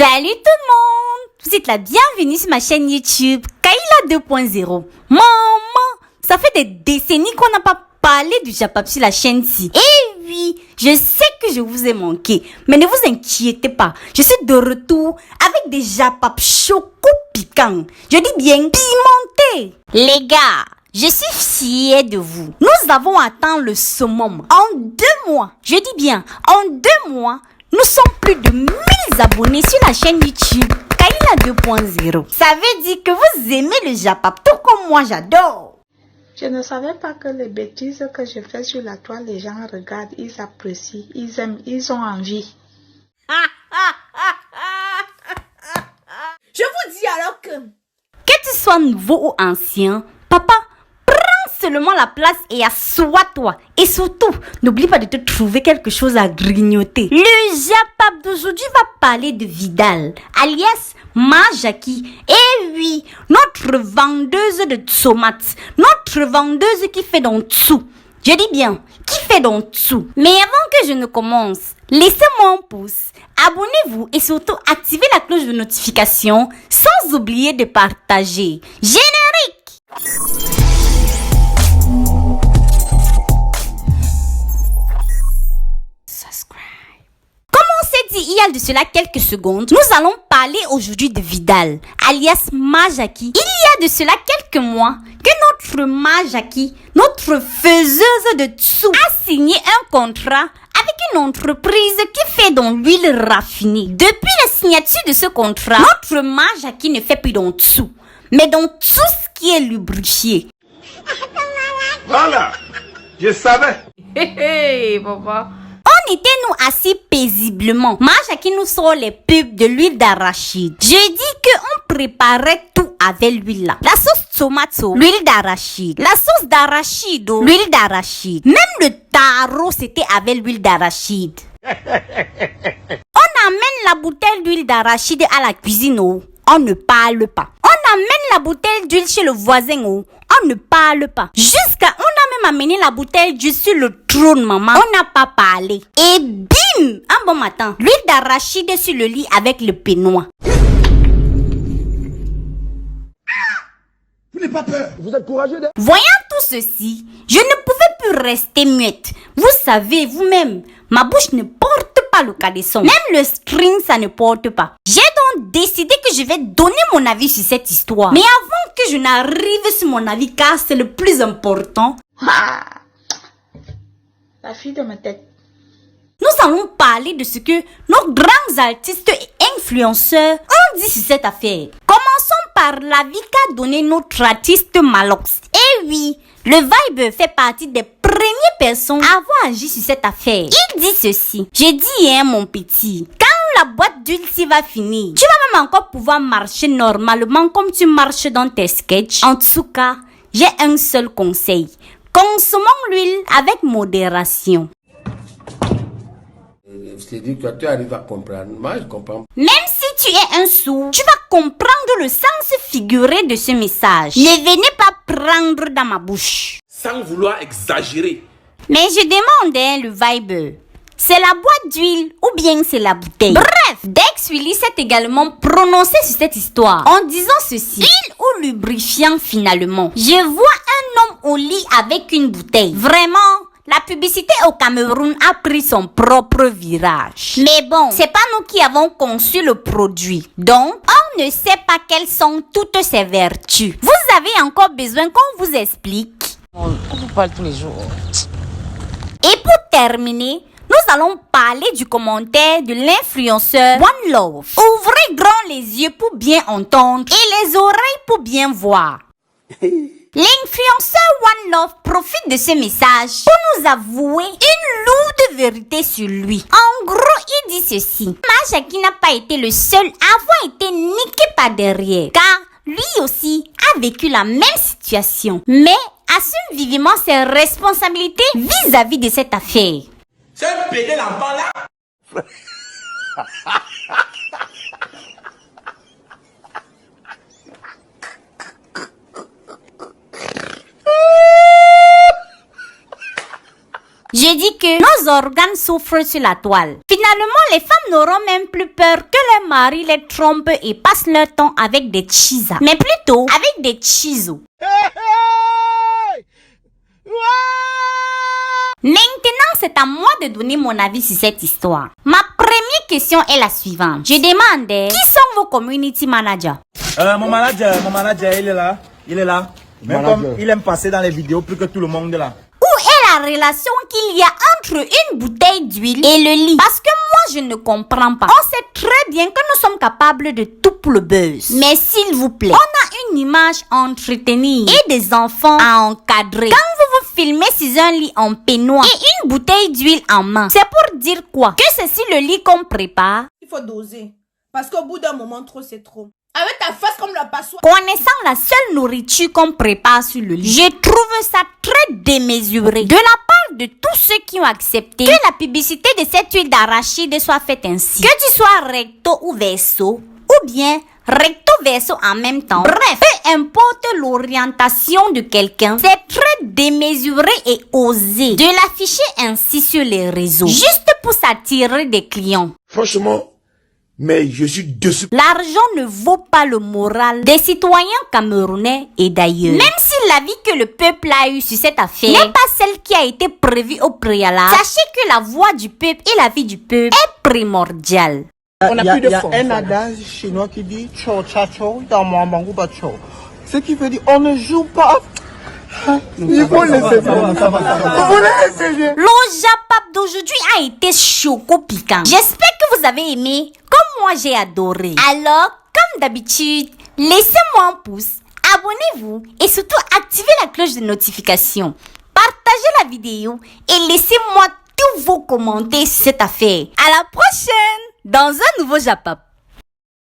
Salut tout le monde! Vous êtes la bienvenue sur ma chaîne YouTube Kayla 2.0. Maman, ça fait des décennies qu'on n'a pas parlé du Japap sur la chaîne-ci. Et oui, je sais que je vous ai manqué, mais ne vous inquiétez pas, je suis de retour avec des Japap choco piquants. Je dis bien pimentés. Les gars, je suis fière de vous. Nous avons atteint le summum en 2 mois. Je dis bien, en 2 mois, nous sommes plus de 1000 abonnés sur la chaîne YouTube Kayla 2.0. Ça veut dire que vous aimez le Japap tout comme moi j'adore. Je ne savais pas que les bêtises que je fais sur la toile, les gens regardent, ils apprécient, ils aiment, ils ont envie. Je vous dis alors que tu sois nouveau ou ancien, papa, prends seulement la place et assois-toi. Et surtout, n'oublie pas de te trouver quelque chose à grignoter. Le Japap d'aujourd'hui va parler de Vidal, alias Majaki. Et oui, notre vendeuse de tomates, notre vendeuse qui fait dans tout. Je dis bien, qui fait dans tout. Mais avant que je ne commence, laissez-moi un pouce, abonnez-vous et surtout activez la cloche de notification sans oublier de partager. Générique! Comme on s'est dit il y a de cela quelques secondes, nous allons parler aujourd'hui de Vidal, alias Majaki. Il y a de cela quelques mois que notre Majaki, notre faiseuse de dessous, a signé un contrat avec une entreprise qui fait dans l'huile raffinée. Depuis la signature de ce contrat, notre Majaki ne fait plus dans dessous, mais dans tout ce qui est lubrifié. Voilà, je savais. hey, papa. On était nous assis paisiblement. Majaki nous sort les pubs de l'huile d'arachide. Je dis qu'on préparait tout avec l'huile là. La sauce tomato, l'huile d'arachide. La sauce d'arachide, l'huile d'arachide. Même le taro, c'était avec l'huile d'arachide. On amène la bouteille d'huile d'arachide à la cuisine, on ne parle pas. On amène la bouteille d'huile chez le voisin, on ne parle pas. Jusqu'à on a même amené la bouteille d'huile sur le trône, maman. On n'a pas parlé. Et bim, un bon matin, l'huile d'arachide sur le lit avec le peignoir. Vous n'avez pas peur. Vous êtes courageux, hein? Voyant tout ceci, je ne pouvais plus rester muette. Vous savez vous-même, ma bouche ne porte pas le caleçon. Même le string, ça ne porte pas. J'ai donc décidé que je vais donner mon avis sur cette histoire. Mais avant que je n'arrive sur mon avis, car c'est le plus important, La fille de ma tête. nous allons parler de ce que nos grands artistes et influenceurs ont dit sur cette affaire. Commençons par l'avis qu'a donné notre artiste Malox. Et oui, le Vibe fait partie des premières personnes à avoir agi sur cette affaire. Il dit ceci. Je dis, mon petit, quand la boîte d'huile va finir, tu vas même encore pouvoir marcher normalement comme tu marches dans tes sketchs. En tout cas, j'ai un seul conseil. Consommons l'huile avec modération. C'est-à-dire que tu arrives à comprendre. Moi, je comprends. Même si tu es un sourd, tu vas comprendre le sens figuré de ce message. Ne venez pas prendre dans ma bouche. Sans vouloir exagérer. Mais je demande, le Vibe, c'est la boîte d'huile ou bien c'est la bouteille? Bref, Dex Willy s'est également prononcé sur cette histoire en disant ceci. Huile ou lubrifiant finalement? Je vois un homme au lit avec une bouteille. Vraiment? La publicité au Cameroun a pris son propre virage. Mais bon, c'est pas nous qui avons conçu le produit. Donc, on ne sait pas quelles sont toutes ses vertus. Vous avez encore besoin qu'on vous explique? On vous parle tous les jours. Et pour terminer, nous allons parler du commentaire de l'influenceur One Love. Ouvrez grand les yeux pour bien entendre et les oreilles pour bien voir. L'influenceur One Love profite de ce message pour nous avouer une lourde vérité sur lui. En gros, il dit ceci. Majaki n'a pas été le seul à avoir été niqué par derrière, car lui aussi a vécu la même situation. Mais assume vivement ses responsabilités vis-à-vis de cette affaire. C'est un pédé l'enfant là. J'ai dit que nos organes souffrent sur la toile. Finalement, Finalement, les femmes n'auront même plus peur que leur mari les trompe et passe leur temps avec des chisas, mais plutôt avec des chisos. Maintenant, c'est à moi de donner mon avis sur cette histoire. Ma première question est la suivante. Je demande, qui sont vos community managers? Mon manager, il est là. Même comme il aime passer dans les vidéos plus que tout le monde est là. Où est la relation qu'il y a entre une bouteille d'huile et le lit? Parce que moi, je ne comprends pas. On sait très bien que nous sommes capables de tout pour le buzz. Mais s'il vous plaît, on a une image à entretenir et des enfants à encadrer. Quand vous vous filmez sur un lit en peignoir et une bouteille d'huile en main, c'est pour dire quoi? Que c'est sur le lit qu'on prépare? Il faut doser. Parce qu'au bout d'un moment, trop, c'est trop. Avec ta face comme la passoire. Connaissant la seule nourriture qu'on prépare sur le lit, je trouve ça très démesuré de la part de tous ceux qui ont accepté que la publicité de cette huile d'arachide soit faite ainsi. Que tu sois recto ou verso, ou bien recto verso en même temps. Bref, peu importe l'orientation de quelqu'un, c'est très démesuré et osé de l'afficher ainsi sur les réseaux, juste pour s'attirer des clients. Franchement, mais je suis dessus. L'argent ne vaut pas le moral des citoyens camerounais et d'ailleurs. Même si l'avis que le peuple a eu sur cette affaire n'est pas celle qui a été prévue au préalable, sachez que la voix du peuple et la vie du peuple est primordiale. On a plus de force. Il y a un adage chinois qui dit Cho cha cho, dans mon mangou ba cho. Ce qui veut dire on ne joue pas. Il faut laisser Le Japap d'aujourd'hui a été choco-piquant. J'espère que vous avez aimé, comme moi j'ai adoré. Alors, comme d'habitude, laissez-moi un pouce, abonnez-vous et surtout activez la cloche de notification. Partagez la vidéo et laissez-moi tous vos commentaires sur cette affaire. À la prochaine dans un nouveau Japap.